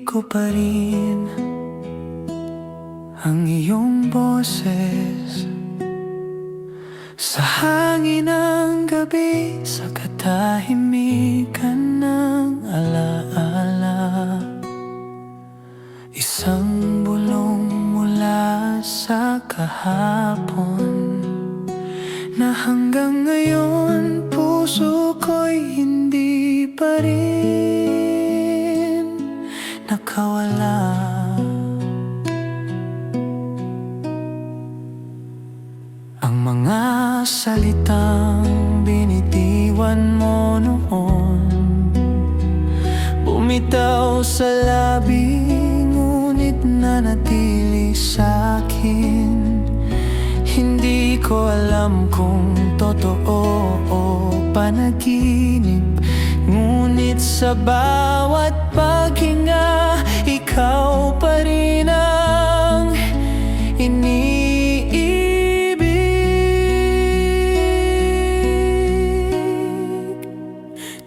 ko pa rin ang iyong boses sa hangin ng gabi, sa katahimikan ng alaala. Isang bulong mula sa kahapon na hanggang ngayon puso ko'y hindi pa rin nakawala. Ang mga salitang binitiwan mo noon bumitaw sa labi, ngunit nanatili sa'kin. Hindi ko alam kung totoo o panaginip, ngunit sa bawat paghinga, ikaw pa rin ang iniibig.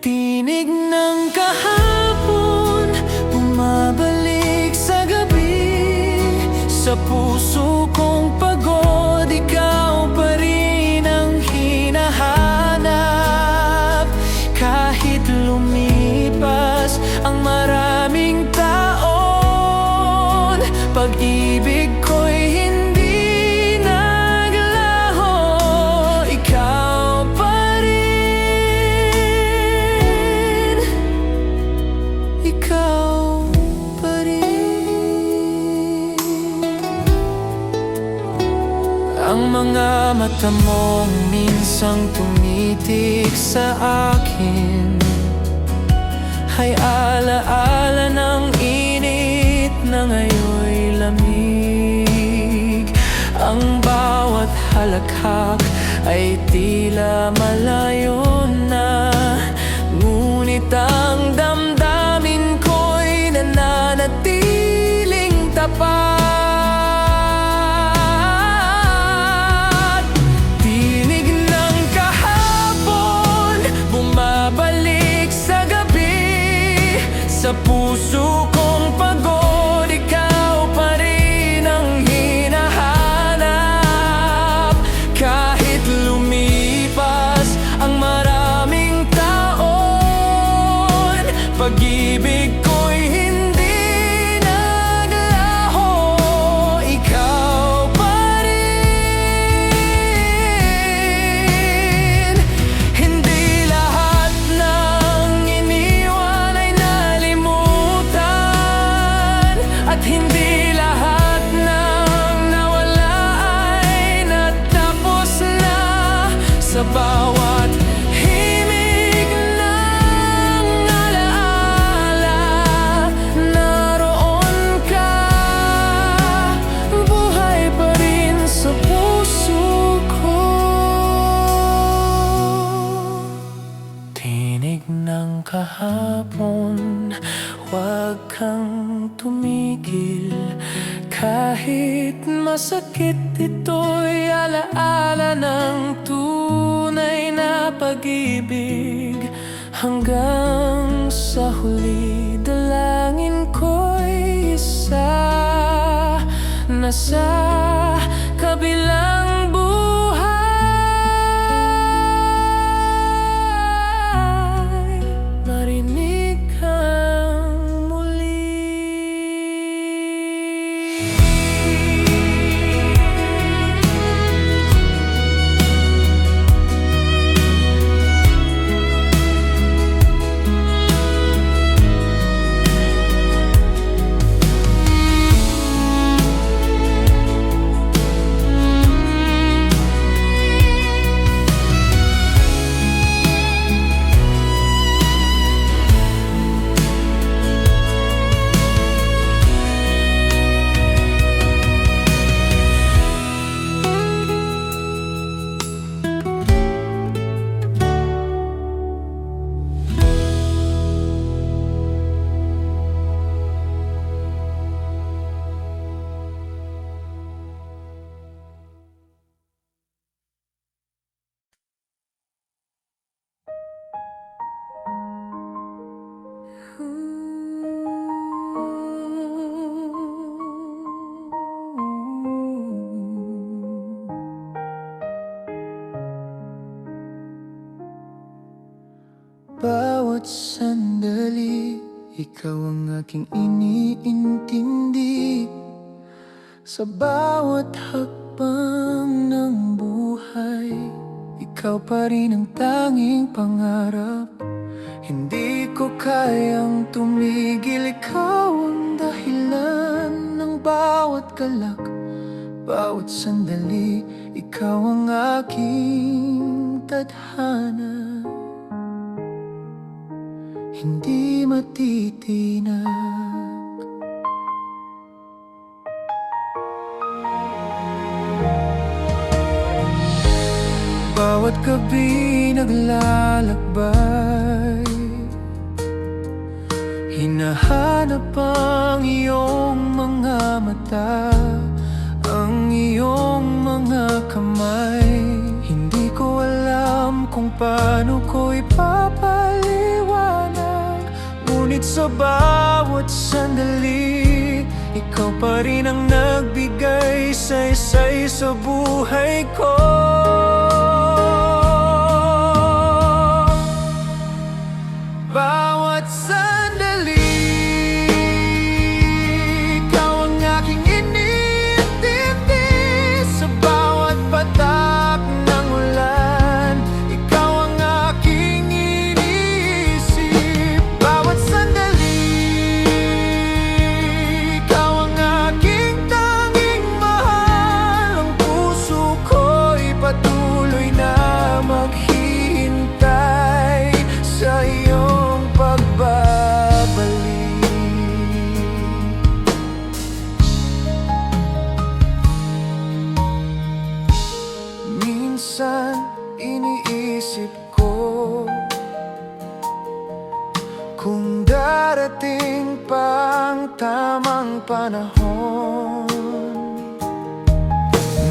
Tinig ng kahapon, bumabalik sa gabi, sa puso kong pagod, ikaw pa rin ang hinahanap. Kahit lumipas ang maraming taon, pag-ibig ko'y hindi naglaho. Ikaw pa rin, ikaw pa rin. Ang mga mata mong minsang tumitig sa akin ay alaala ng init na ngayon'y lamig. Ang bawat halakhak ay tila malayo na, ngunit ang damdamin ko'y nananatiling tapat. Sa puso kong pagod, ikaw pa rin ang hinahanap. Kahit lumipas ang maraming taon, pag-ibig ko'y hindi naglaho. Ikaw pa rin. Hindi lahat ng iniwan ay at hindi lahat ng nawala ay natapos na. Sa bawat himig ng alaala, naroon ka. Buhay pa rin sa puso ko. Tinig ng kahapon, huwag kang tumigil. Kahit masakit, ito'y alaala ng tunay na pag-ibig. Hanggang sa huli, dalangin ko'y isa na sa kabilang buhay marinig kang muli. aking iniintindi. Sa bawat hakbang ng buhay, ikaw pa rin ang tanging pangarap. Hindi ko kayang tumigil, ikaw ang dahilan ng bawat galak, bawat sandali. Ikaw ang aking tadhana, hindi matitinag. Bawat gabi naglalakbay, hinahanap ang iyong mga mata, ang iyong mga kamay. Hindi ko alam kung paano ko ipapaliwanag, ngunit sa bawat sandali, ikaw pa rin ang nagbigay saysay sa buhay ko. Bawat sandali, ikaw ang aking iniintindi. Sa bawat patak ng ulan, ikaw ang aking iniisip. Bawat sandali, ikaw ang aking tanging mahal. Ang puso ko'y patuloy na maghihintay sa iyo pagbabalik. Minsan iniisip ko kung darating pa ang tamang panahon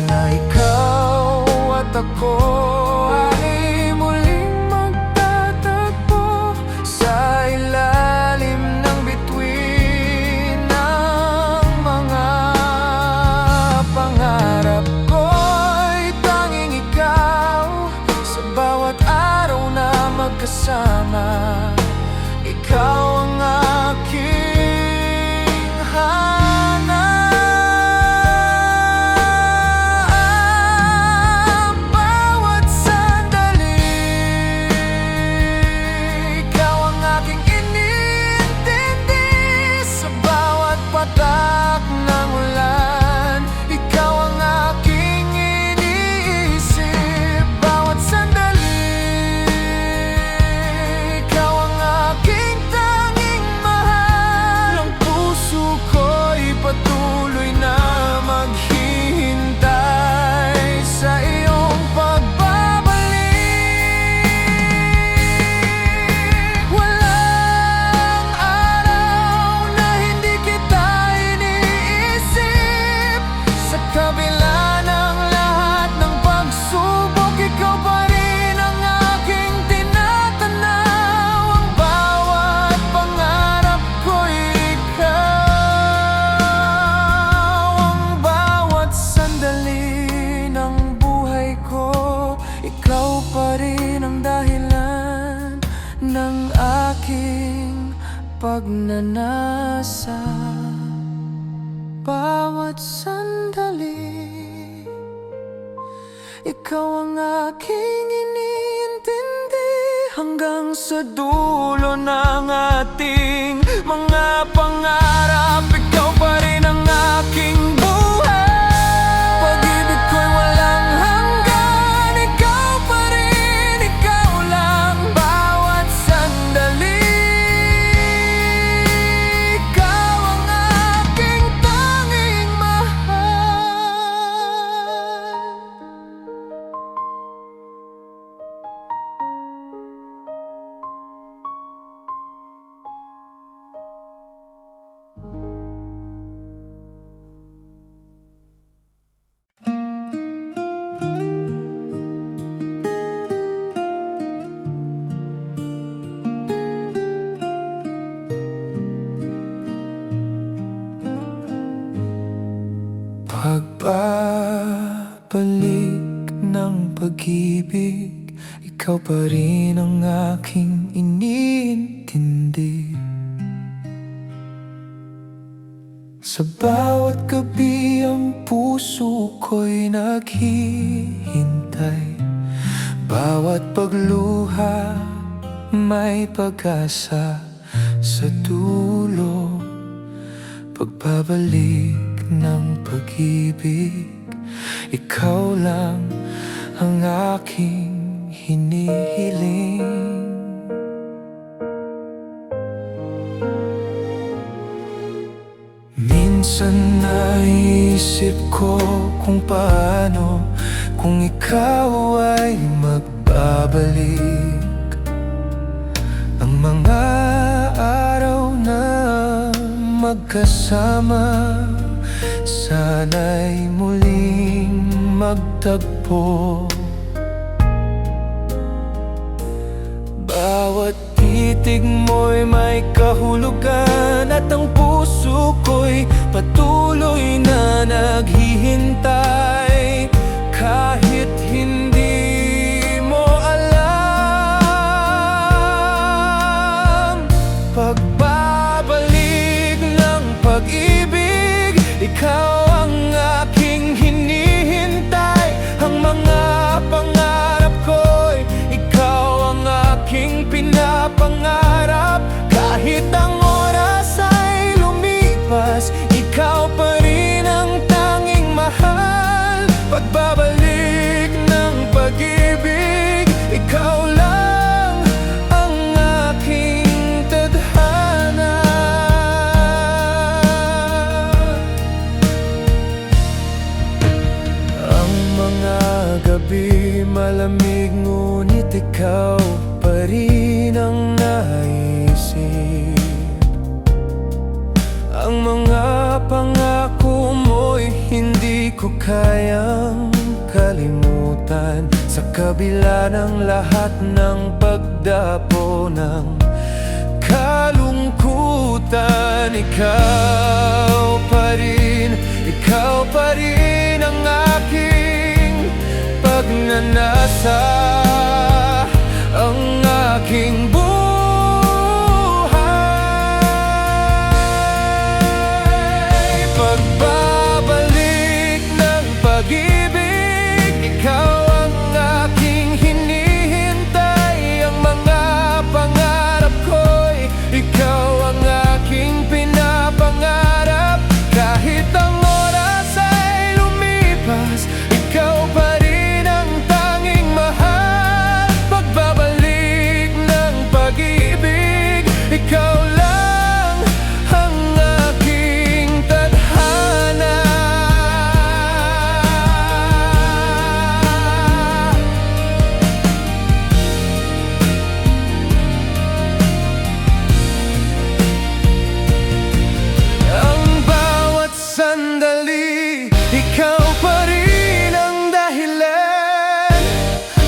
na ikaw at ako ay muling magtatagpo sa ilalim ng bituin ng mga pangarap ko'y tanging ikaw. Sa bawat araw na magkasama, ikaw ang aking hanap. Bawat sandali, ikaw ang aking iniintindi. Sa bawat patak ng ulan, ikaw ang aking iniisip. Bawat sandali, ikaw ang aking tanging mahal. Ang puso ko'y patuloy na maghihintay sa iyong pagbabalik. Walang araw na hindi kita iniisip. Sa kabila ng lahat ng pagsubok, ikaw pa rin ang aking tinatanaw. Ang bawat pangarap ko'y ikaw. Ang bawat sandali ng buhay ko, ikaw pa rin ang dahilan ng aking pagnanasa. Bawat sandali, ikaw ang aking iniintindi. Hanggang sa dulo ng ating mga pangarap, ikaw pa rin ang aking buhay. Pag-ibig ko'y walang hanggan, ikaw pa rin, ikaw lang. Bawat sandali, ikaw ang aking tanging mahal. Pagbabalik ng pag-ibig, ikaw pa rin ang aking iniintindi. Sa bawat gabi ang puso ko'y naghihintay. Bawat pagluha may pag-asa sa dulo. Pagbabalik ng pag-ibig, ikaw lang ang aking hinihiling. Minsan naisip ko kung paano kung ikaw ay magbabalik. Ang mga araw na magkasama, sana'y muling magtagpo. Bawat titig mo'y may kahulugan, at ang puso ko'y patuloy na naghihintay. Kahit hindi mo alam, pagbabalik ng pag-ibig, ikaw ang aking hinihintay. Ang mga pangarap ko'y ikaw ang aking pinapangarap. Kahit ang oras ay lumipas, ikaw pa rin ang tanging mahal. Pagbabalik ng pag-ibig, ikaw lang ang aking tadhana. Ang mga gabi malamig, ngunit ikaw pa rin ang naisip. Ang mga pangako mo'y hindi ko kayang kalimutan. Sa kabila ng lahat ng pagdapo ng kalungkutan, ikaw pa rin ang aking pagnanasa. Ang aking buhay, pagbabalik ng pag-ibig, ikaw ang aking hinihintay. Ang mga pangarap ko'y ikaw ang aking pinapangarap. Kahit ang oras ay lumipas, ikaw pa rin ang tanging mahal. Pagbabalik ng pag-ibig, ikaw lang ang aking tadhana. Ang bawat sandali, ikaw pa rin ang dahilan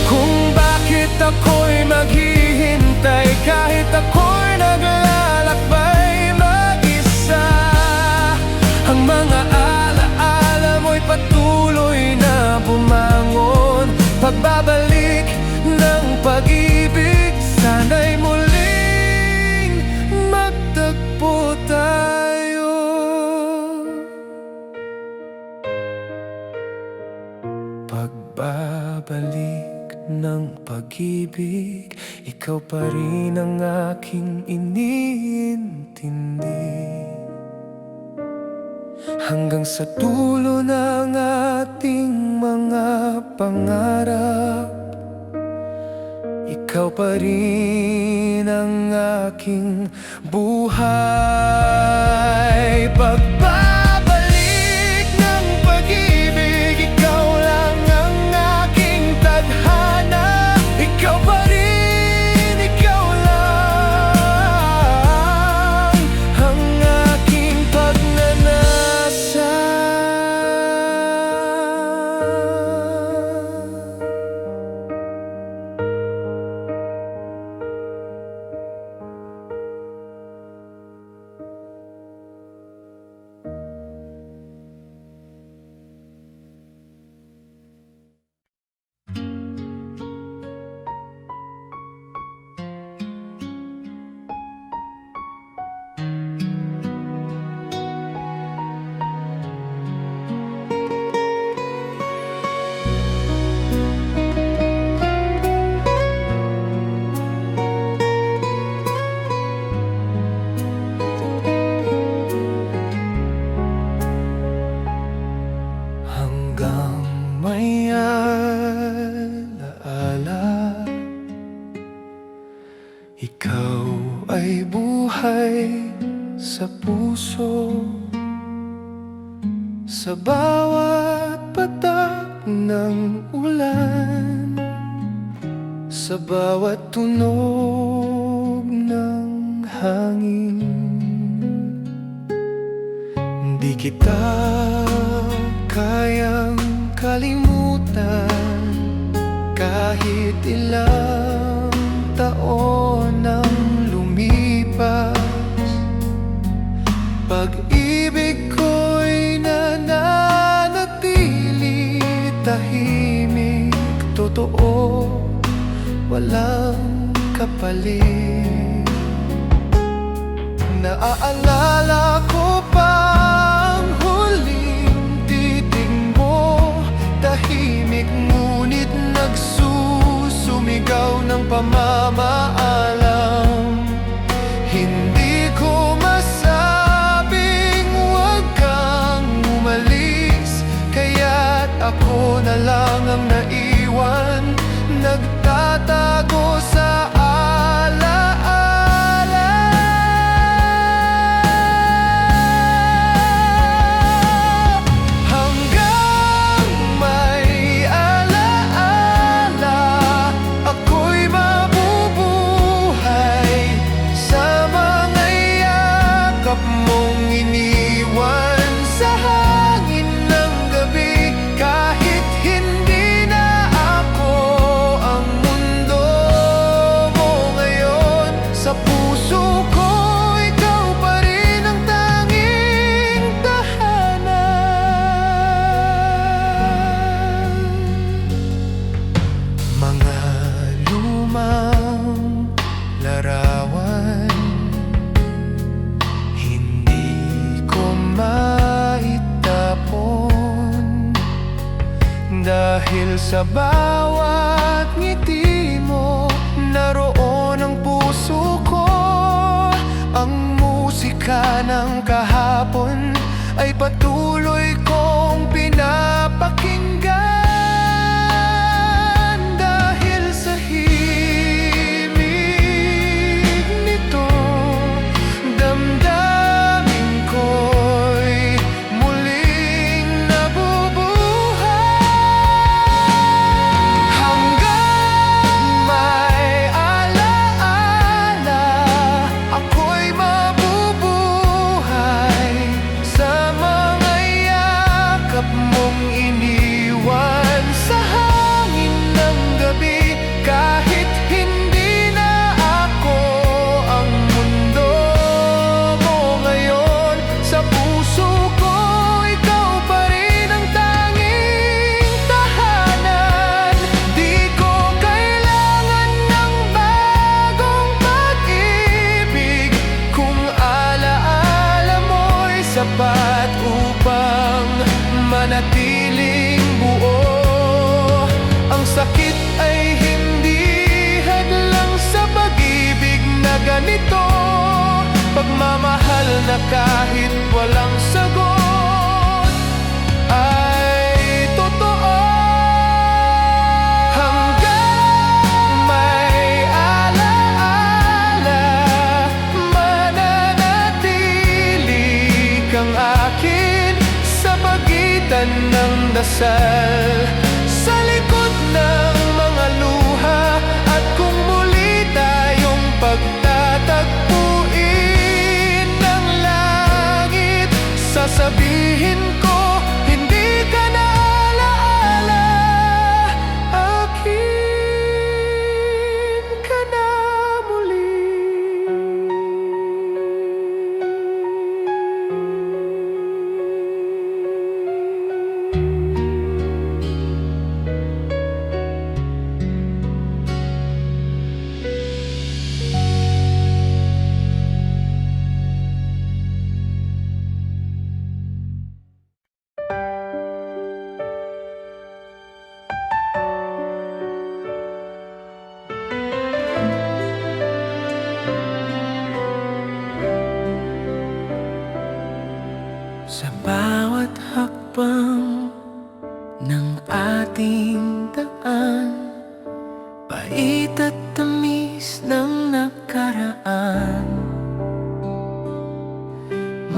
kung bakit ako'y maghihintay. Kahit ako'y naglalakbay mag-isa, ang mga alaala mo'y patuloy na bumangon. Pagbabalik ng pag-ibig, sana'y muling magtagpo tayo. Pagbabalik ng pag-ibig, ikaw pa rin ang aking iniintindi. Hanggang sa dulo ng ating mga pangarap, ikaw pa rin ang aking buhay. Pagbabalik ng pag-ibig, ikaw lang ang aking tadhana. Ikaw pa rin, ikaw lang ang aking pagnanasa. puso. Sa bawat patak ng ulan, sa bawat tunog ng hangin, di kita kayang kalimutan kahit ilang taon ang lumipas. Pag-ibig ko'y nananatili tahimik, totoo, walang kapalit. Naaalala ko pa ang huling titig mo, tahimik ngunit nagsusumigaw ng pamamaalam. Hindi ko masabing huwag kang umalis, kaya't ako na lang ang naiwan, nagtatago sa alaala. Hanggang may alaala, ako'y mabubuhay sa mga yakap mong iniwan sa hangin ng gabi. Kahit hindi na ako ang mundo mo ngayon, sa puso ko ikaw pa rin ang tanging tahanan. Mga lumang larawan, hindi ko maitapon, dahil sa bawat ngiti mo naroon ang puso ko. Ang musika ng kahapon ay patuloy kong pinapakinggan, dahil sa himig nito damdamin ko'y muling nabubuhay. Hanggang may alaala, ako'y mabubuhay sa mga yakap mong iniwan sa hangin ng gabi. Kahit hindi na ako ang mundo mo ngayon, sa puso ko ikaw pa rin ang tanging tahanan. Di ko kailangan ng bagong pag-ibig, kung alaala mo'y sapat upang manatiling buo. Ang sakit ay hindi hadlang sa pag-ibig na ganito, pagmamahal na kahit walang sagot ay totoo. Hanggang may alaala, mananatili kang akin sa pagitan ng dasal, sa likod ng mga luha. At kung muli tayong pagtatagpuin ng langit, sasabihin ko hindi ka na alaala, akin ka na muli. Sa bawat hakbang ng ating daan, pait at tamis ng nakaraan,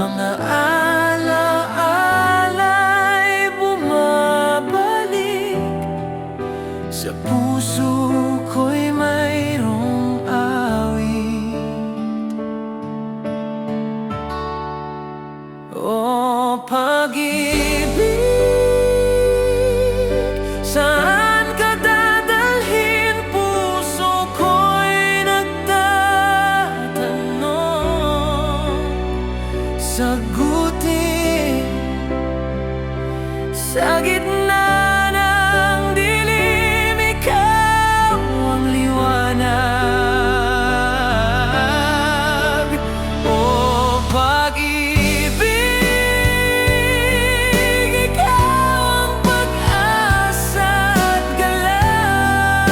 Mga alaala'y bumabalik, sa puso ko'y mayroong awit. O pag-ibig, saan ka dadalhin? Puso ko'y nagtatanong. Sagutin sa gitna ng dilim, ikaw ang liwanag. O pag-ibig, ikaw ang pag-asa at galak.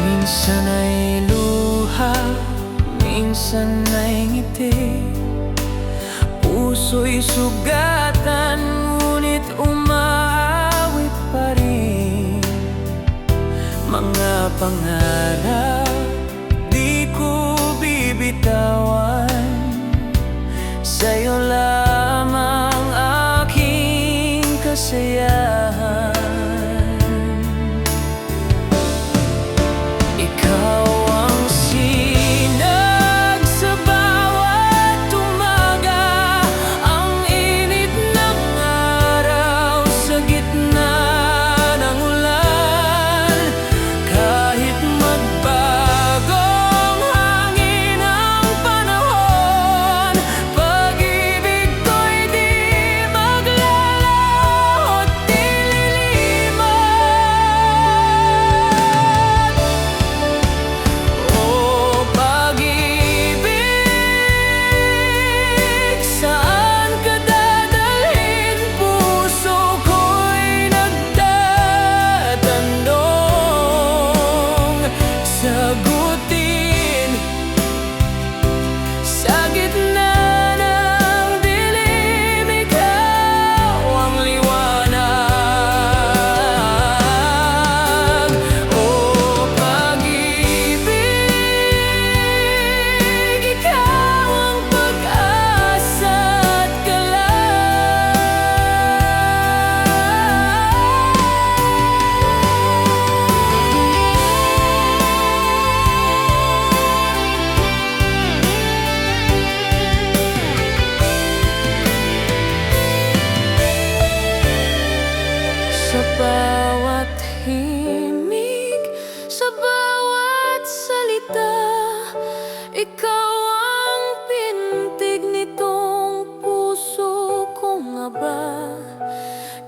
Minsan ay luha, minsan ay ngiti, puso'y sugatan, ngunit umaawit pa rin. Mga pangarap di ko bibitawan, sa'yo lamang aking kasiyahan. Ikaw ang sinag sa bawat umaga, ang init ng araw sa gitna ng ulan. Kahit magbagong hangin ang panahon, pag-ibig ko'y di maglalaho at nililiman. O pag-ibig, saan ka dadalhin? Puso ko'y nagtatanong. Sagutin sa gitna ng dilim, ikaw ang liwanag. O pag-ibig, ikaw ang pag-asa at sa bawat himig, sa bawat salita, ikaw ang pintig nitong puso kong aba.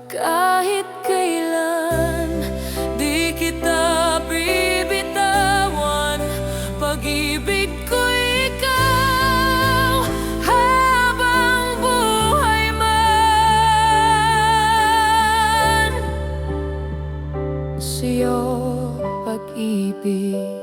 Kahit kailan di kita bibitawan, pag-ibig ko'y ikaw habang buhay man. Sa'yo pag-ibig.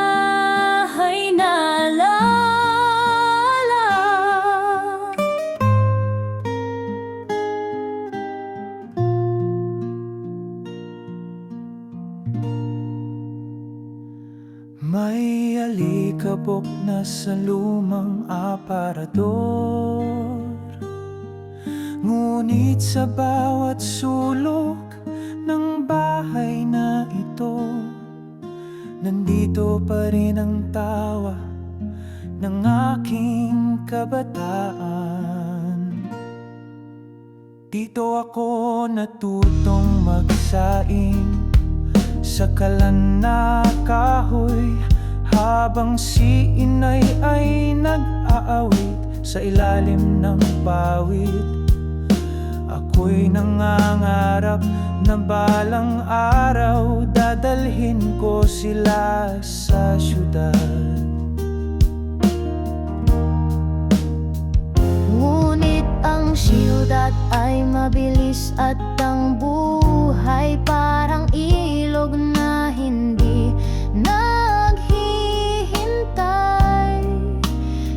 Bahay na alala, May alikabok na sa lumang aparador, ngunit sa bawat sulok ng bahay na ito, nandito pa rin ang tawa ng aking kabataan. Dito ako natutong magsaing sa kalan na kahoy, habang si inay ay nag-aawit sa ilalim ng pawid. Ako'y nangangarap na balang araw dadalhin ko sila sa syudad. Ngunit ang siyudad ay mabilis at ang buhay parang ilog na hindi naghihintay.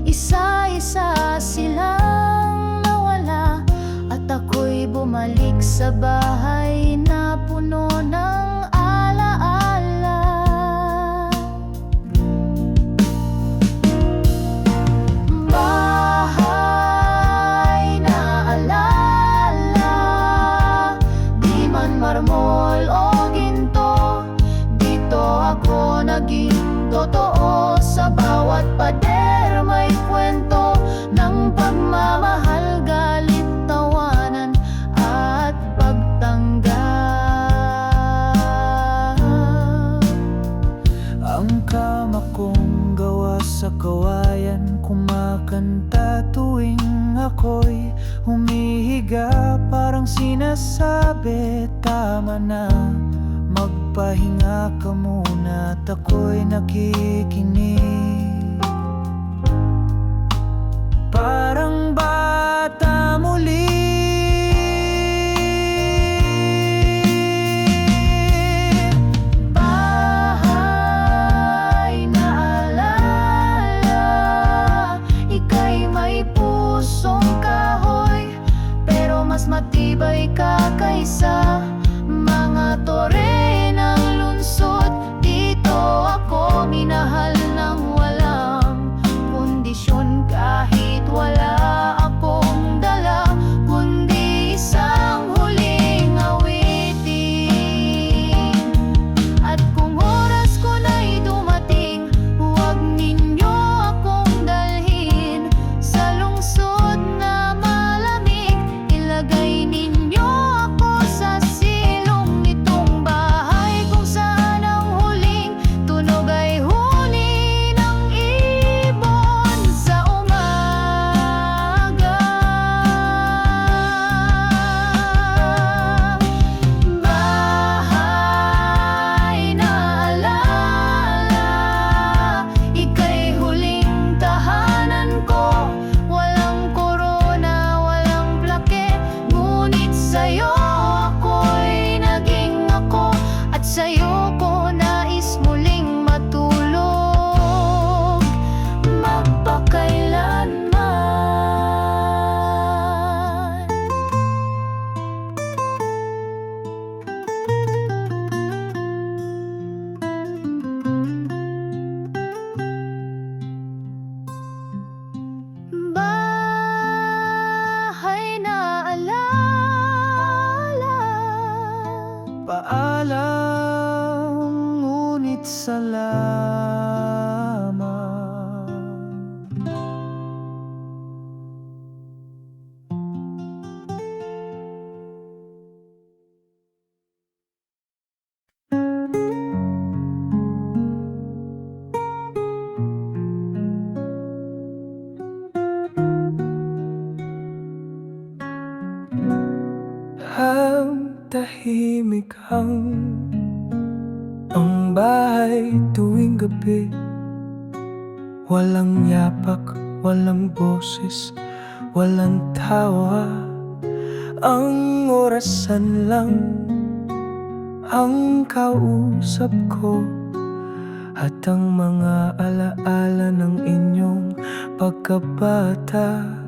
Isa-isa silang nawala at ako'y bumalik sa bahay na puno ng alaala. Bahay na alala, di man marmol o ginto, dito ako naging totoo. Sa bawat pader may kwento ng pagmamahal, galit, tawanan at pagtanggap. Ang kama kong gawa sa kawayan, kumakanta tuwing ako'y humihiga. Parang sinasabi, tama na, magpahinga ka muna, at ako'y nakikinig. Parang bata muli, Bahay na alala, ika'y may pusong kahoy, pero mas matibay ka kaysa mga tore ng lungsod. Dito ako minahal ng walang kondisyon, kahit wala akong dala kundi isang huling awitin. At kung oras ko na'y dumating, huwag ninyo akong dalhin sa lungsod na malamig. Ilagay ninyo ako sa silong nitong bahay, kung saan ang huling tunog ay huni ng ibon sa umaga. Bahay na alala, ika'y huling tahanan ko. Walang korona, walang plake, ngunit sa'yo ako'y naging ako, at sa'yo ko nais muling matulog magpakailanman. Bahay na alala, paalam, ngunit salamat. Ang tahimik ang bahay tuwing gabi. Walang yapak, walang boses, walang tawa. Ang orasan lang ang kausap ko, at ang mga alaala ng inyong pagkabata.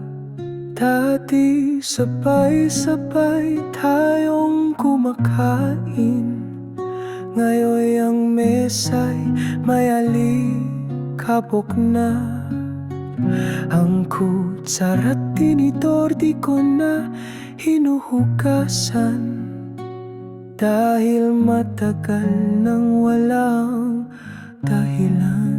Dati sabay-sabay tayong kumakain, ngayon ang mesa'y may alikabok na. Ang kutsara't tinidor di ko na hinuhugasan, dahil matagal nang walang dahilan.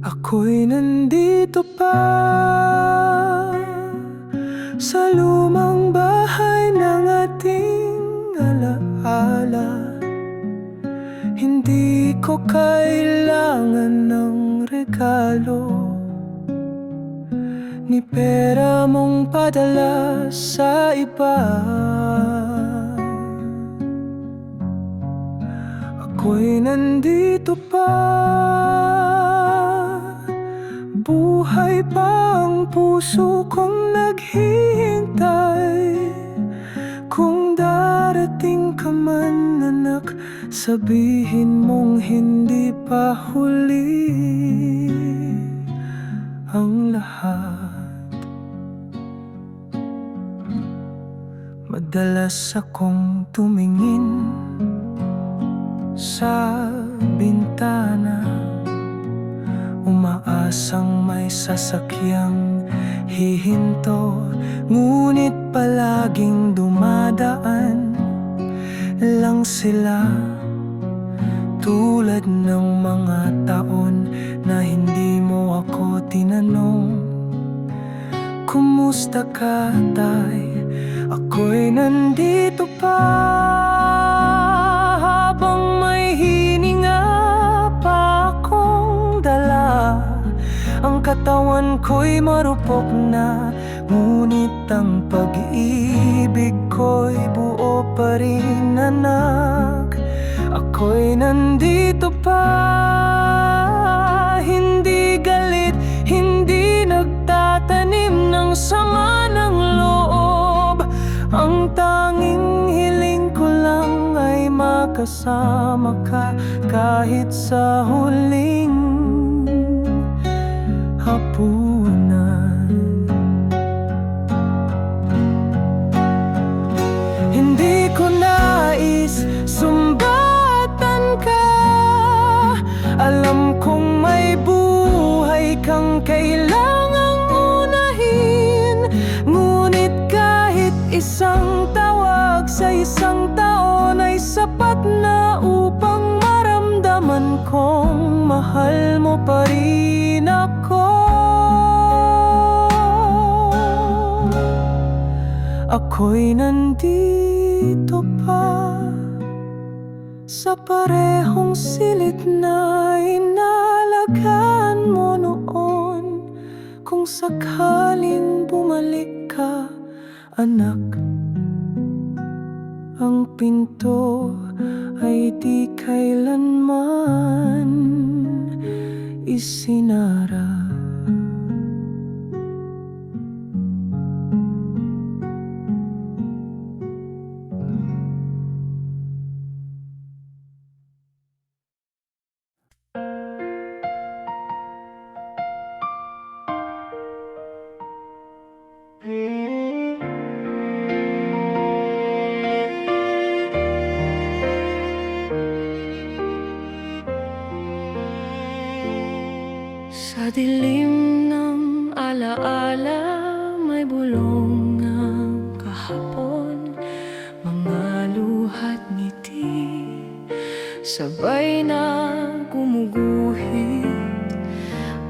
Ako'y nandito pa sa lumang bahay ng ating alaala. Hindi ko kailangan ng regalo, ni pera mong padala sa iba. Ako'y nandito pa, buhay pa ang puso kong naghihintay. Kung darating ka man, anak, sabihin mong hindi pa huli ang lahat. Madalas akong tumingin sa bintana, umaasang may sasakyang hihinto, ngunit palaging dumadaan lang sila, tulad ng mga taon na hindi mo ako tinanong. Kumusta ka, tay? Ako'y nandito pa, habang may hininga pa akong dala. Ang katawan ko'y marupok na, ngunit ang pag-ibig ko'y buo pa rin, anak. Ako'y nandito pa, hindi galit, hindi nagtatanim ng sama ng loob. Ang tanging hiling ko lang ay makasama ka kahit sa huling hapunan. Hindi ko nais sumbatan ka, alam kong may buhay kang kailangang unahin. Ngunit kahit isang tawag sa isang taon ay sapat na upang maramdaman kong mahal mo pa rin ako. Ako'y nandito pa, sa parehong silid na inalagaan mo noon. Kung sakaling bumalik ka, anak, ang pinto ay di kailanman isinara. Sa dilim ng alaala, may bulong ng kahapon, mga luha't ngiti, sabay na gumuguhit.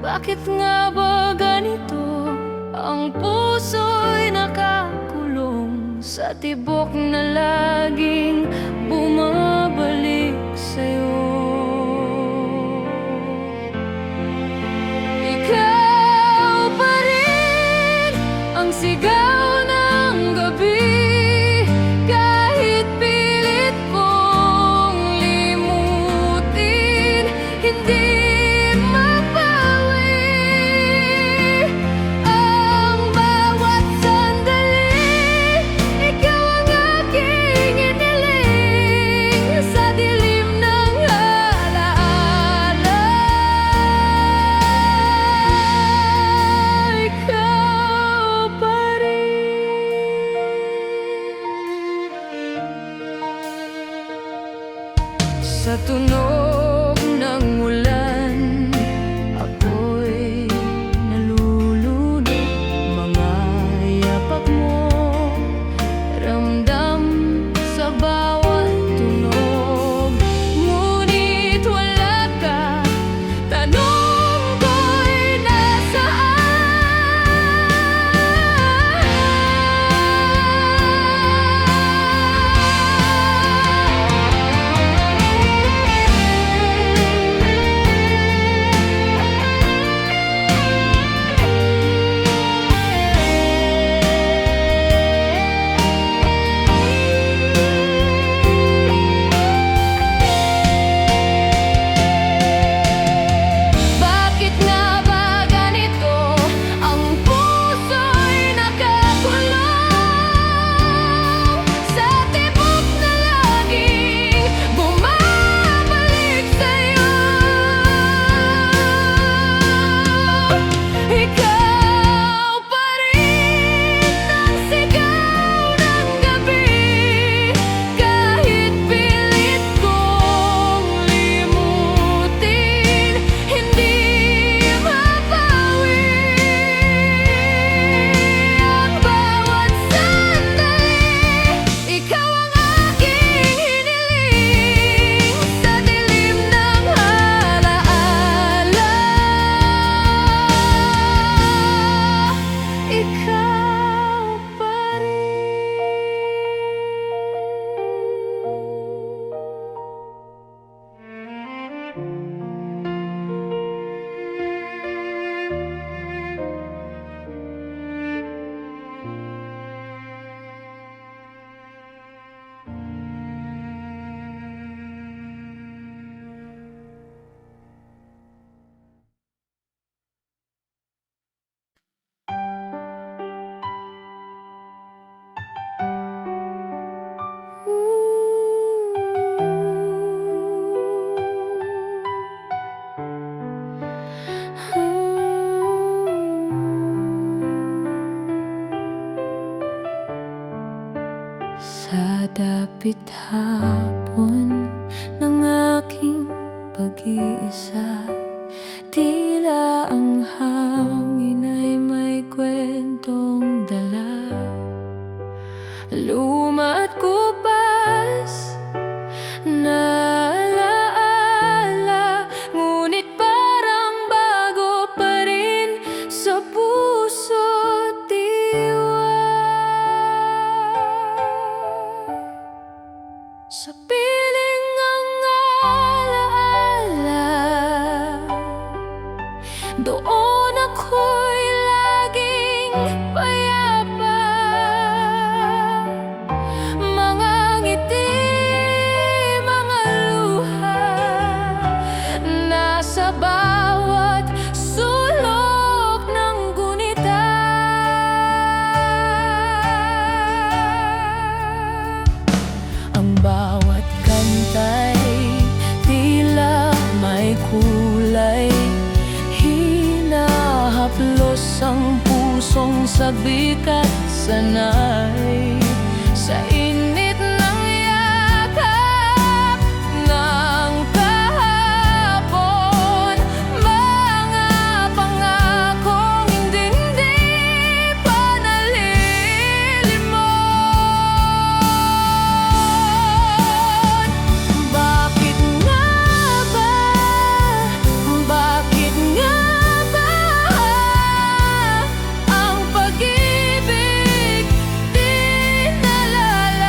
Bakit nga ba ganito? Ang puso'y nakakulong sa tibok na laging bumabalik sa'yo. Sigaw ng gabi, kahit pilit kong limutin, hindi mabawi ang bawat sandali. Ikaw ang aking iniling sa dilim ng alaala. Ikaw pa sa tunog ng ulan, ako'y nalulunod. Mga yapak mo, ramdam sa bawat tunog. Ngunit wala ka, tanong ko'y nasaan? Dadapit hapon ng aking pag-iisa, tila ang hangin ay may kwentong dala. Luma at kupas na alaala, ngunit parang bago pa rin sa puso't diwa. Sa piling ang alaala, doon ako'y laging payapa. Mga ngiti, mga luha, nasa bawat sulok ng gunita. Ang bawat kanta'y tila may kulay, hinahaplos ang pusong sabik at sanay. Sa init ng yakap ng kahapon, mga pangakong hindi pa nalilimot. Bakit nga ba? Bakit nga ba ang pag-ibig di nalalaman?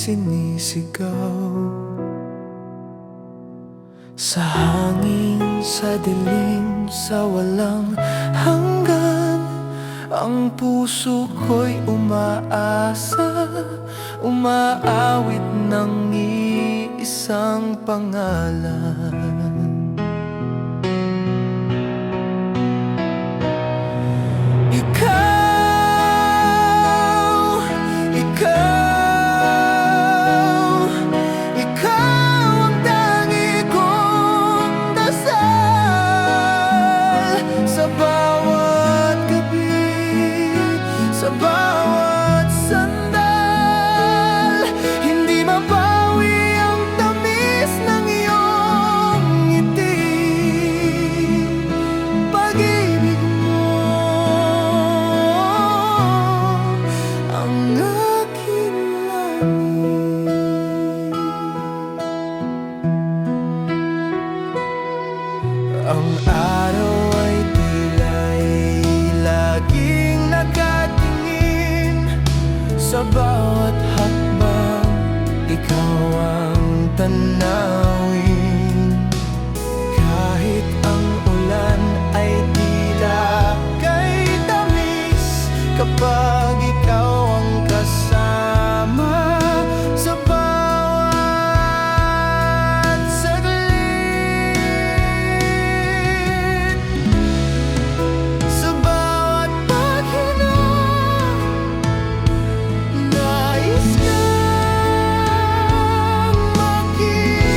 sinisigaw. Sa hangin, sa dilim, sa walang hanggan, ang puso ko'y umaasa, umaawit ng iisang pangalan. Ang araw ay tila'y laging nakatingin, sa bawat hakbang ikaw ang tanawin. Kahit ang ulan ay tila kay tamis, kapag ikaw ang kasama sa bawat saglit, sa bawat paghinga, nais kang makita.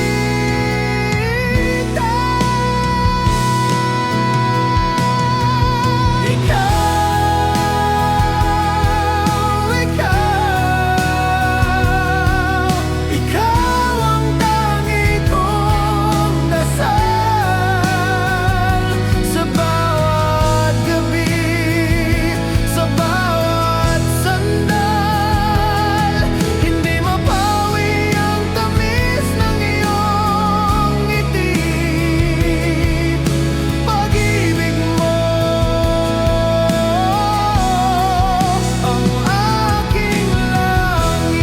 Ikaw ang tangi kong dasal, sa bawat gabi, sa bawat sandal. Hindi mapawi ang tamis ng iyong ngiti, pag-ibig mo ang aking langit.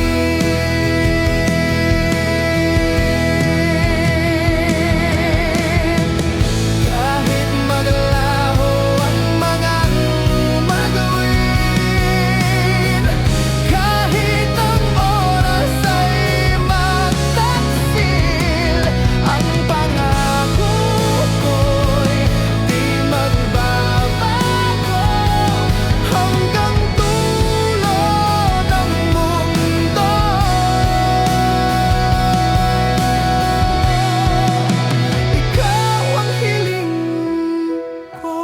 Kahit maglaho ang mga magawin, kahit ang oras ay magtaksil, ang pangako ko'y di magbabago hanggang dulo ng mundo. Ikaw ang hiling ko.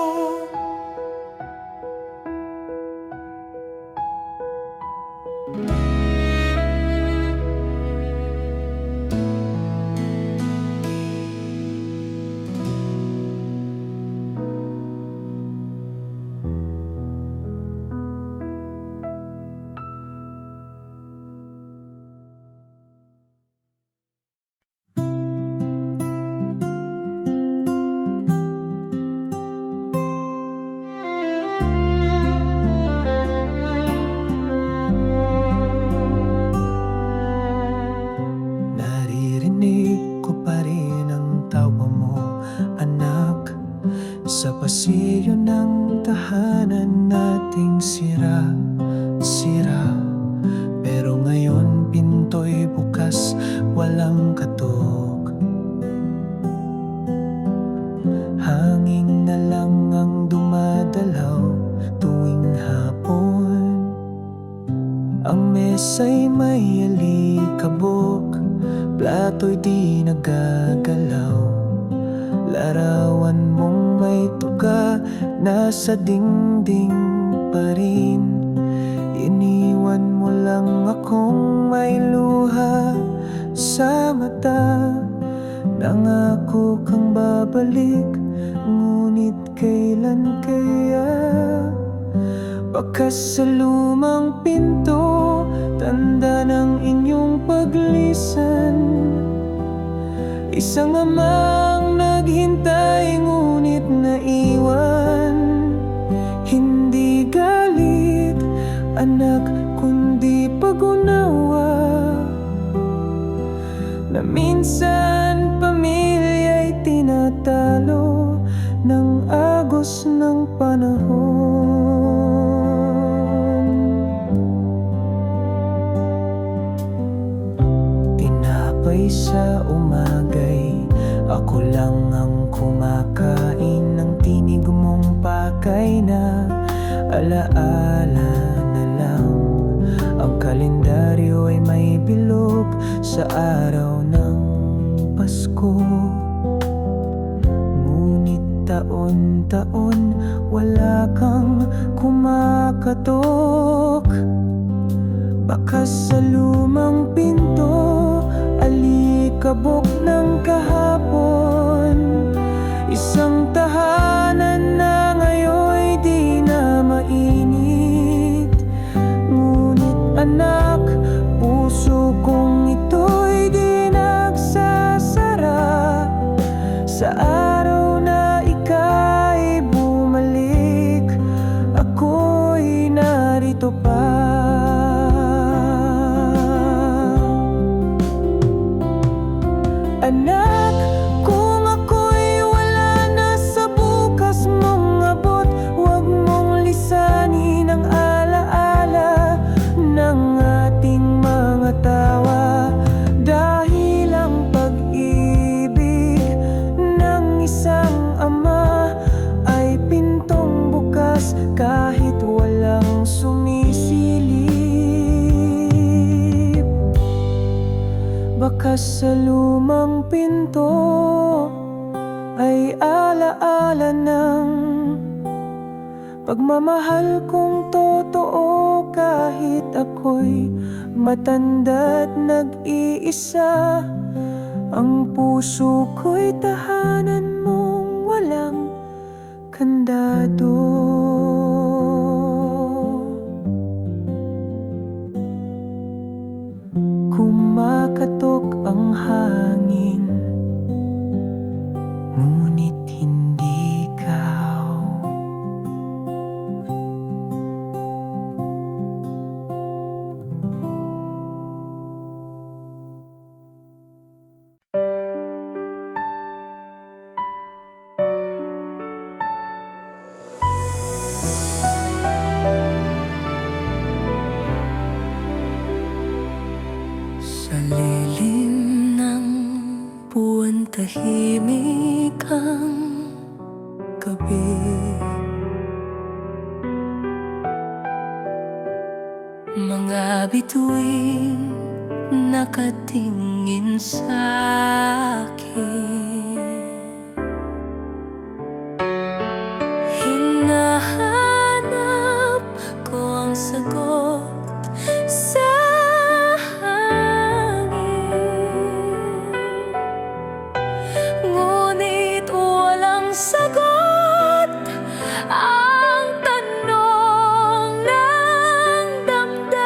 Naririnig ko pa rin ang tawa mo, anak, sa pasilyo ng tahanan nating sira-sira. Pero ngayon pinto'y bukas, walang katok. Hangin na lang ang dumadalaw tuwing hapon. Ang mesa'y may alikabok, plato'y di nagagalaw. Larawan mong may tuka, nasa dingding pa rin. Iniwan mo lang akong may luha sa mata. Nangako kang babalik, ngunit kailan kaya? Baka sa lumang pinto, tanda ng inyong paglisan. Isang amang naghintay ngunit naiwan. Hindi galit, anak, kundi pag-unawa. pagtapos ng panahon. Tinapay sa umagay, ako lang ang kumakain ng tinig mong pakay na alaala na lang. Ang kalendaryo ay may bilog sa araw ng Pasko. Ngunit taon-taon wala kang kumakatok. Baka sa lumang pinto, alikabok ng kahapon. Isang tahanan na ngayon'y di na mainit. Ngunit anak, puso kong ito'y di nagsasara. Sa araw na ika'y bumalik, ako'y narito pa. Anak, kung ako'y wala na sa bukas mong abot, huwag mong lisanin ang alaala ng ating mga tawa. Dahil ang pag-ibig ng isang ama ay pintong bukas kahit walang sumisilip. Baka sa lumang pinto ay alaala ng pagmamahal kong totoo. Kahit ako'y matanda't nag-iisa, ang puso ko'y tahanan mong walang kandado. Kumakatok ang hangin, ngunit hindi ikaw. Sa lilim ng buwan, tahimik ang gabi. Mga bituin nakatingin sa akin. Hinahanap ko ang sagot sa ngunit walang sagot ang tanong ng damdamin.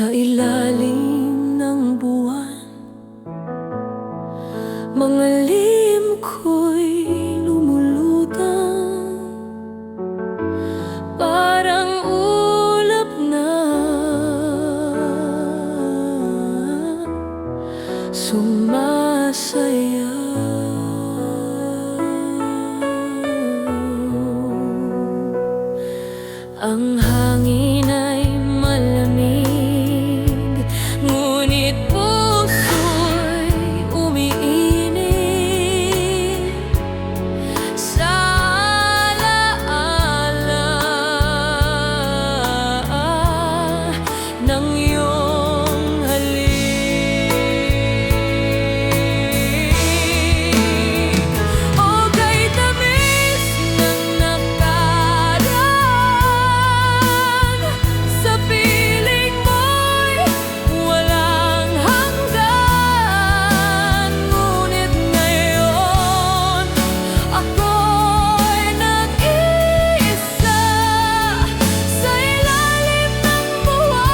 Sa ilalim ng buwan, mga lihim ko'y lumulutang, parang ulap na sumasayaw. Ang hangin ay malamig, ngunit puso'y umiinit sa alaala ng iyong halik. O kay tamis ng nakaraan, sa piling mo'y walang hanggan. Ngunit ngayon, ako'y nag-iisa sa ilalim ng buwan.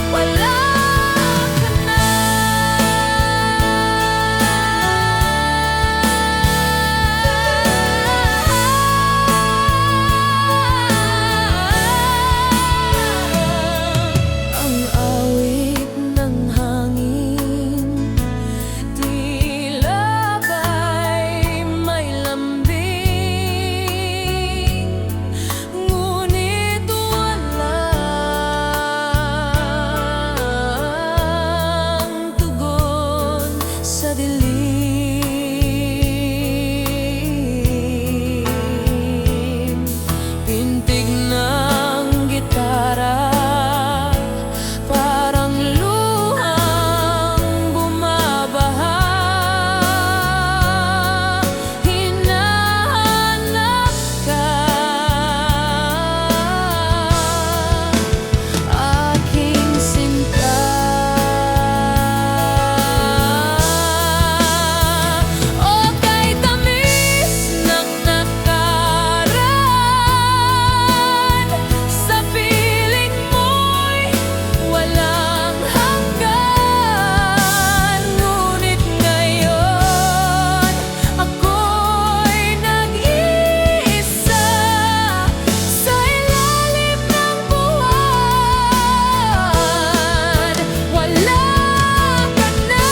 Wala ka na. Ang awit ng hangin, tila ba'y may lambing, ngunit walang tugon sa dilim. Pintig ng gitara, parang luhang bumabaha. Hinahanap ka, aking sinta. O kay tamis ng nakaraan, sa piling mo'y walang hanggan. Ngunit ngayon, ako'y nag-iisa sa ilalim ng buwan. Wala ka na.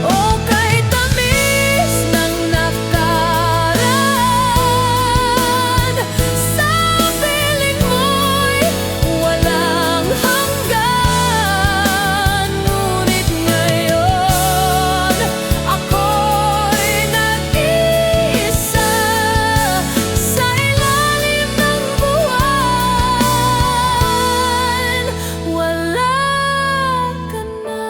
O kay tamis ng nakaraan, sa piling mo'y walang hanggan. Ngunit ngayon, ako'y nag-iisa sa ilalim ng buwan. Wala ka na.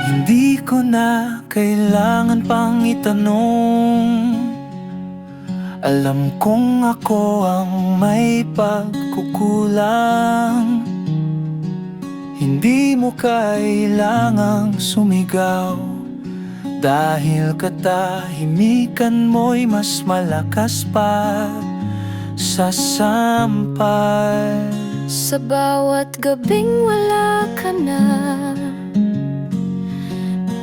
Hindi ko na kailangan pang itanong, alam kong ako ang may pagkukulang. Hindi mo kailangang sumigaw, dahil katahimikan mo'y mas malakas pa sa sampal. Sa bawat gabing wala ka na,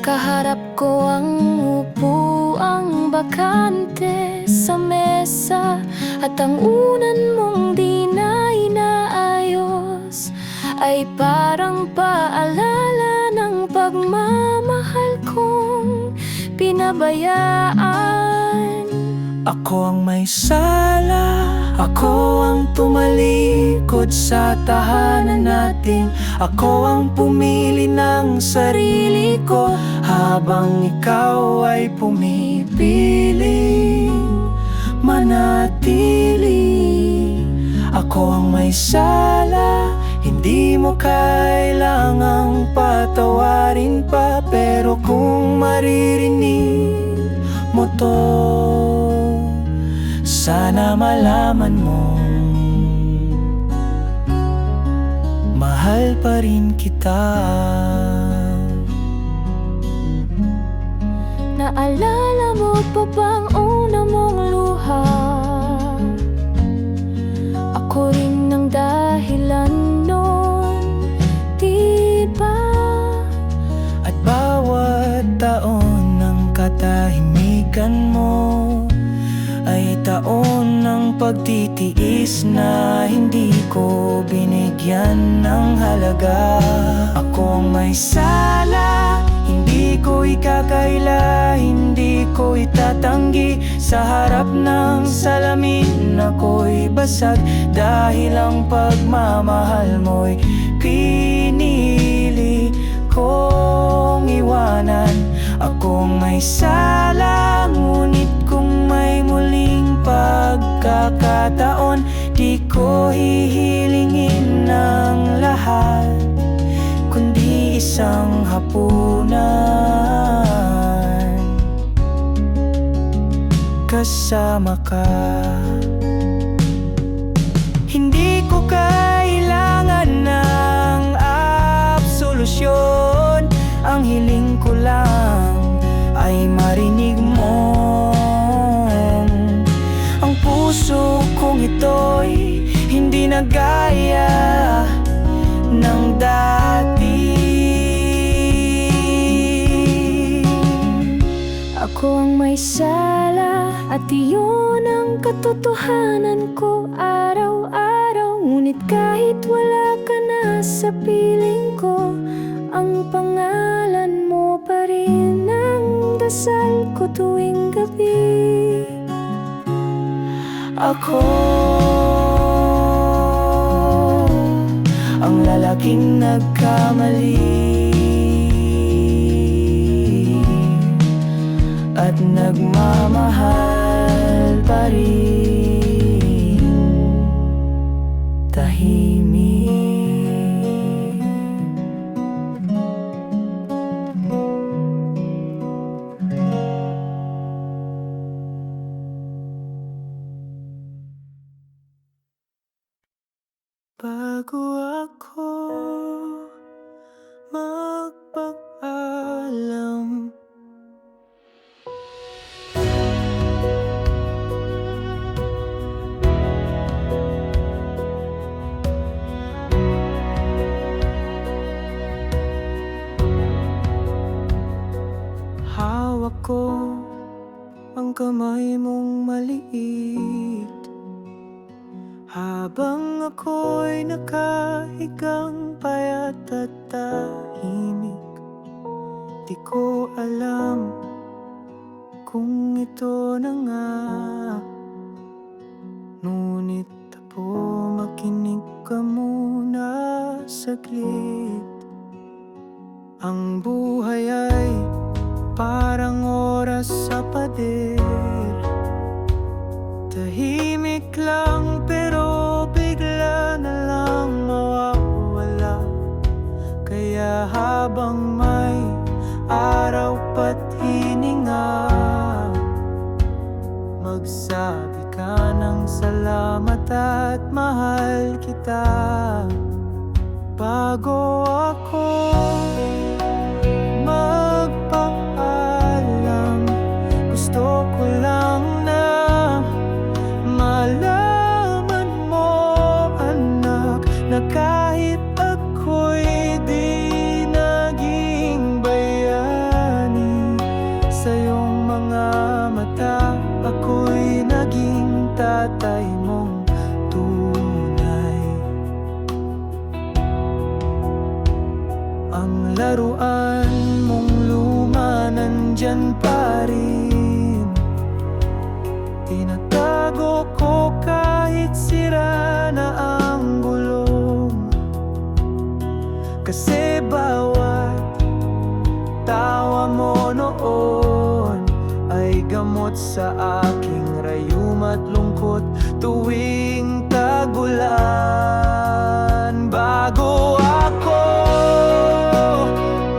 kaharap ko ang upuang bakante sa mesa, at ang unan mong di na inaayos ay parang paalala ng pagmamahal kong pinabayaan. Ako ang may sala, ako ang tumalikod sa tahanan natin. Ako ang pumili ng sarili ko, habang ikaw ay pumipili manatili. Ako ang may sala, hindi mo kailangang patawarin pa. Pero kung maririnig mo to, sana malaman mo, mahal pa rin kita. Naalala mo pa bang una mong luha? Ako rin ang dahilan nun, di ba? At bawat taon ng katahimikan mo ay taon ng pagtitiis na hindi ko binigyan ng halaga. Ako ang may sala, hindi ko ikakaila, hindi ko itatanggi. Sa harap ng salamin ako'y basag, dahil ang pagmamahal mo'y pinili kong iwanan. Akong may sala, ngunit kung may muling pagkakataon, di ko hihilingin ng lahat, kundi isang hapunan kasama ka. Hindi ko kailangan ng absolusyon, ang hiling ko lang ay marinig mo. Ang puso kong ito'y hindi na gaya ng dati. Ako ang may sala, at iyon ang katotohanan ko araw-araw. Ngunit kahit wala ka na sa piling ko, ang pangalan mo pa rin ang dasal ko tuwing gabi. Ako ang lalaking nagkamali at nagmamahal pa rin tahimik. Bago ako magpaalam, hawak ko ang kamay mong maliit, habang ako'y nakahigang payat at tahimik. Di ko alam kung ito na nga, ngunit tapo makinig ka muna saglit. Ang buhay ay parang oras sa pader, tahimik lang pero bigla na lang mawawala. Kaya habang may araw pa't hininga, magsabi ka ng salamat at mahal kita. Bago ako magpaalam, gusto ko lang na malaman mo, anak, na kahit ako'y di naging bayani sa iyong mga mata, ako'y naging tatay mong tunay. Ang laruan mong luma nandiyan nandyan pa rin. Tinatago ko kahit sira na ang gulong, kasi bawat tawa mo noon ay gamot sa aking rayum at lungkot tuwing tagulan. Bago ako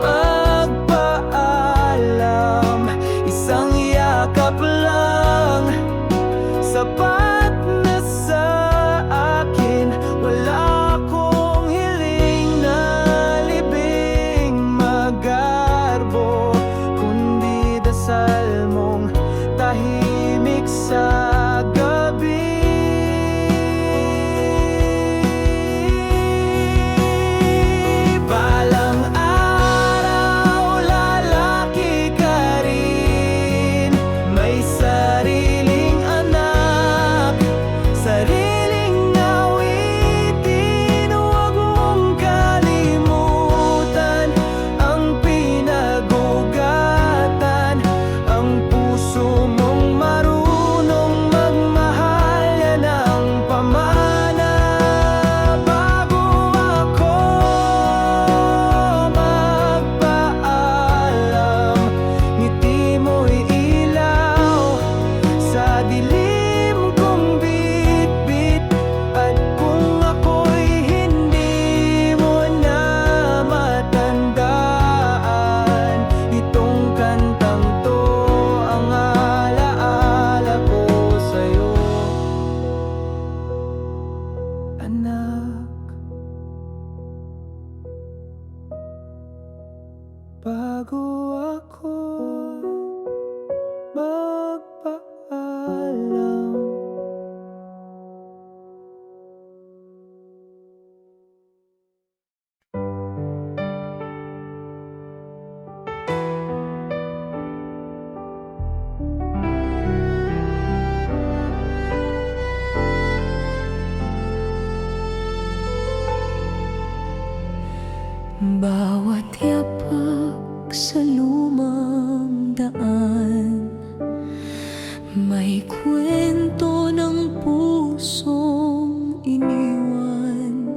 magpaalam, isang yakap lang sapat na sa akin. Wala akong hiling na libing magarbo, kundi dasal mong tahimik sa gabi. Balang araw lalaki ka rin, may sariling anak, sariling awitin. Huwag mong kalimutan ang pinagugatan, ang puso mong marunong magmahal, yan ang pamana. Bago ako magpaalam, ngiti mo'y ilaw sa dilim kong bitbit. At kung ako'y hindi mo na matandaan, itong kantang to ang alaala ko sa'yo, anak. Bago ako magpaalam. Bawat yapak sa lumang daan, may kwento ng pusong iniwan.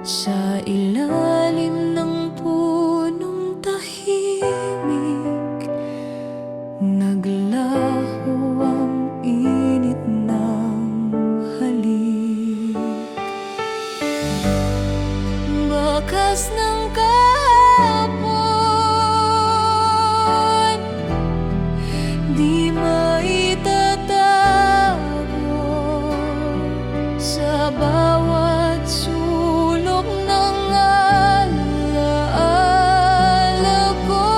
Sa ilalim ng punong tahimik, naglaho ang init ng halik. Bakas ng kahapon, di maitatago sa bawat sulok ng alaala ko.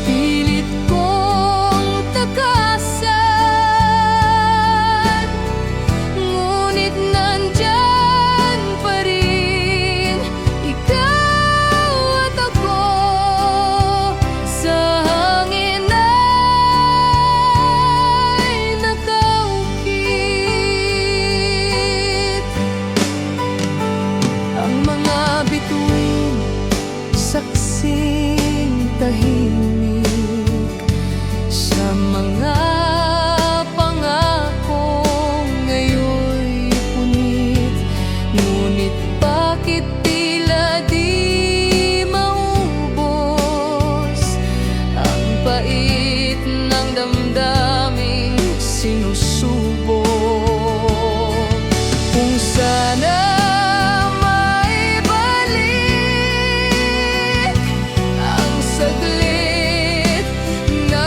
Pilit kong takasan, ngunit nandyan pa rin ikaw at ako. Sa hangin ay nakaukit ang mga bituin, saksing tahimik sa mga pangakong ngayon'y punit. Ngunit bakit tila di maubos ang pait ng damdaming sinusubok? Kung sana maibalik ang saglit na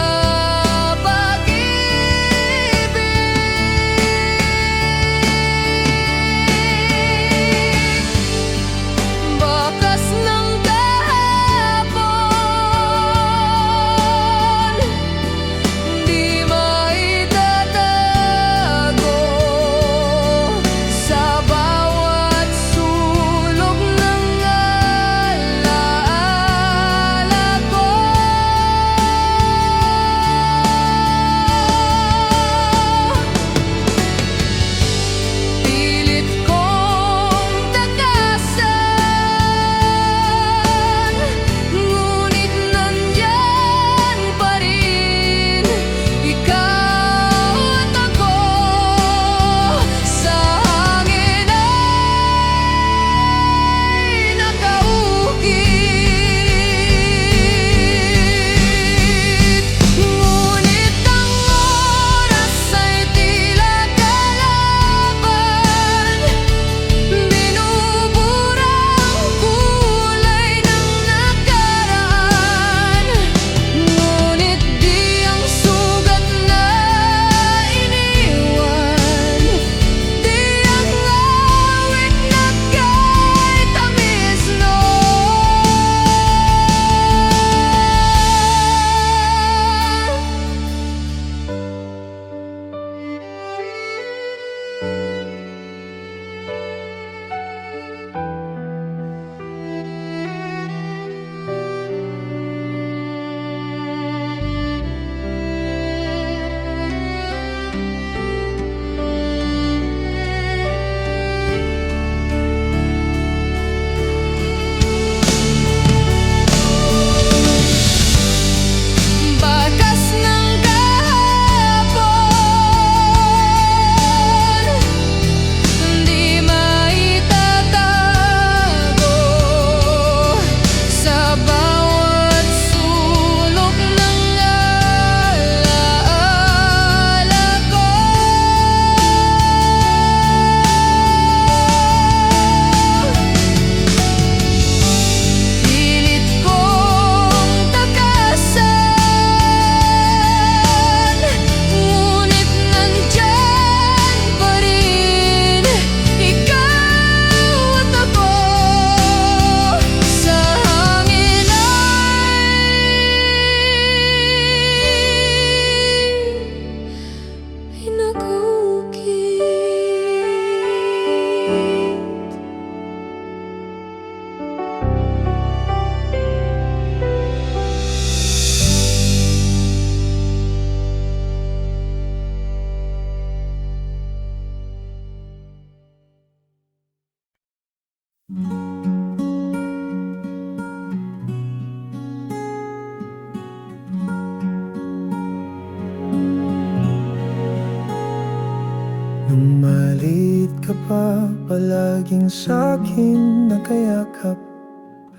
pa palaging sa'kin nakayakap.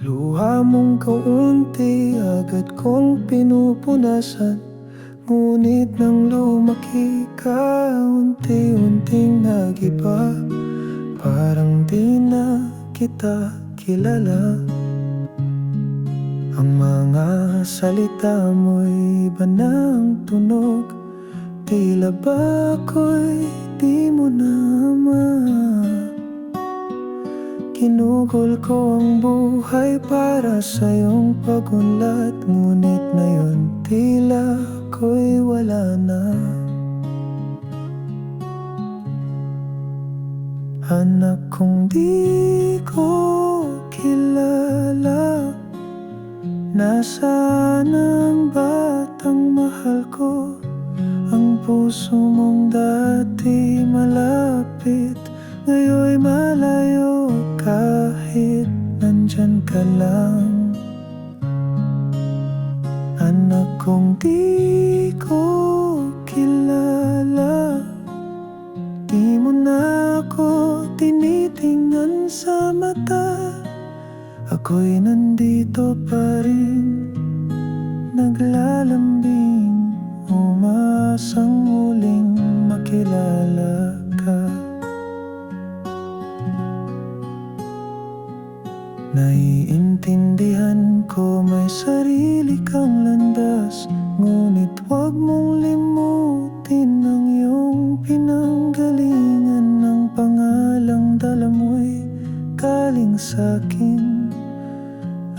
Luha mong kaunti agad kong pinupunasan, ngunit nang lumaki ka, unti-unting nagiba. Parang di na kita kilala. Ang mga salita mo'y iba ng tunog, tila ba ako'y di mo naman. Kinugol ko ang buhay para sa iyong pagunlad, ngunit ngayon tila ako'y wala na. Anak kong di ko kilala, nasaan ang batang mahal ko? Ang puso mong dati malapit, ngayon'y malayo kahit nandyan ka lang. Anak kong di ko kilala, di mo na ako tinitingnan sa mata. Ako'y nandito pa rin, naglalambing, umaasang muling makilala ka. Naiintindihan ko may sarili kang landas, ngunit huwag mong limutin ang iyong pinanggalingan. Ng pangalang dala mo'y galing sa'kin,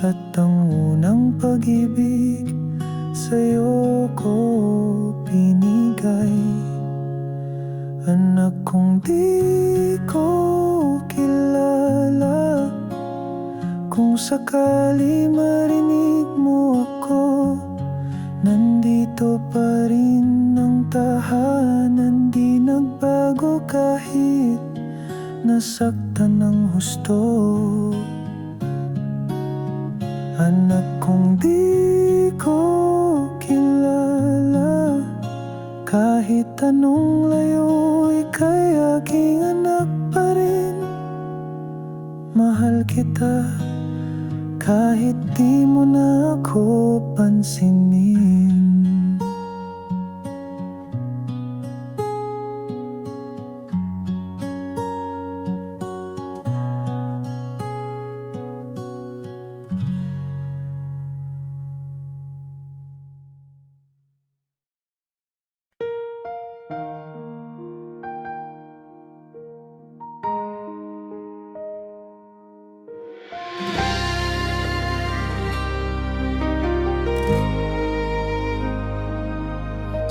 at ang unang pag-ibig sa'yo ko binigay. Anak kong di ko kilala, kung sakali marinig mo ako, nandito pa rin ang tahanan. Di nagbago kahit nasaktan ng husto. Anak kong di ko kilala, kahit anong layo, ika'y aking anak pa rin. Mahal kita kahit di mo na ako pansinin.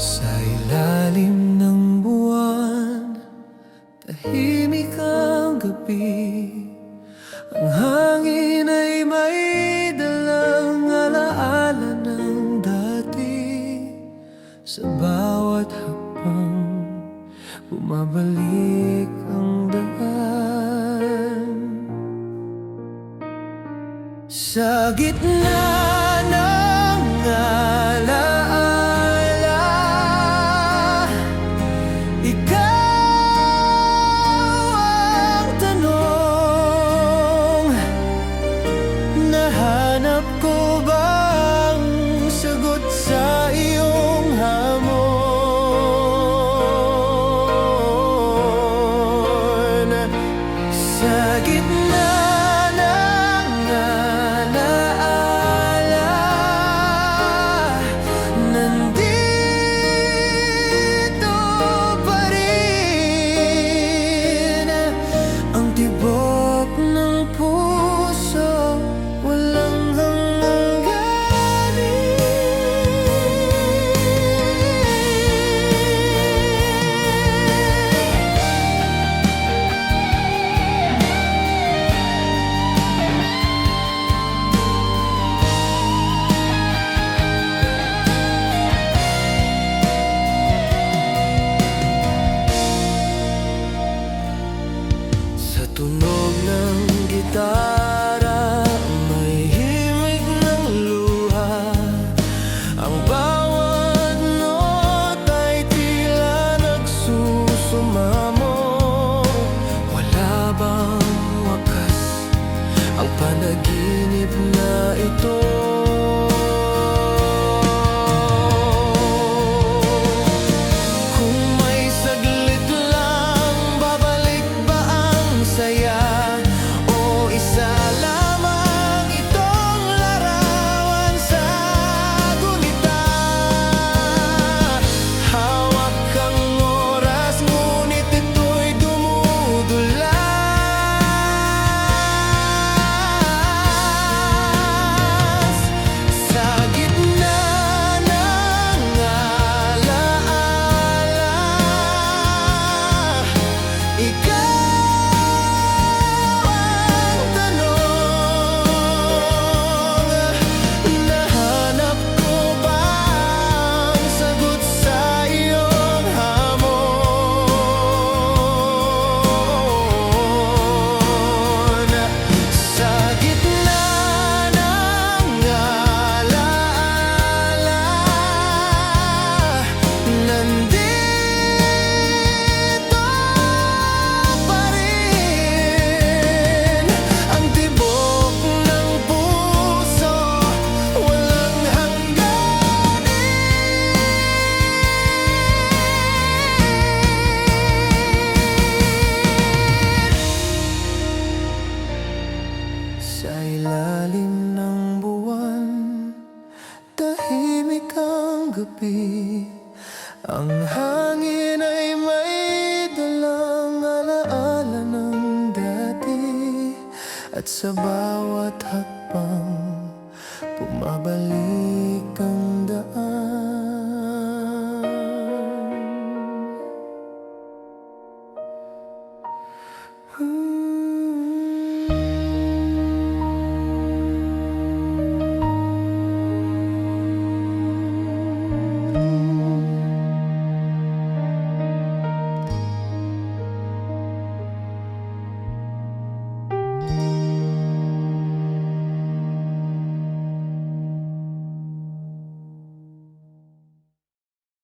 Sa ilalim ng buwan, tahimik ang gabi. Ang hangin ay may dalang alaala ng dati. Sa bawat hakbang, bumabalik ang daan. Sa gitna ng alaala, ikaw ang tanong. Nahanap ko bang sagot sa iyong hamon? Sa gitna ng alaala, hangin ay may dalang alaala ng dati, at sa bawat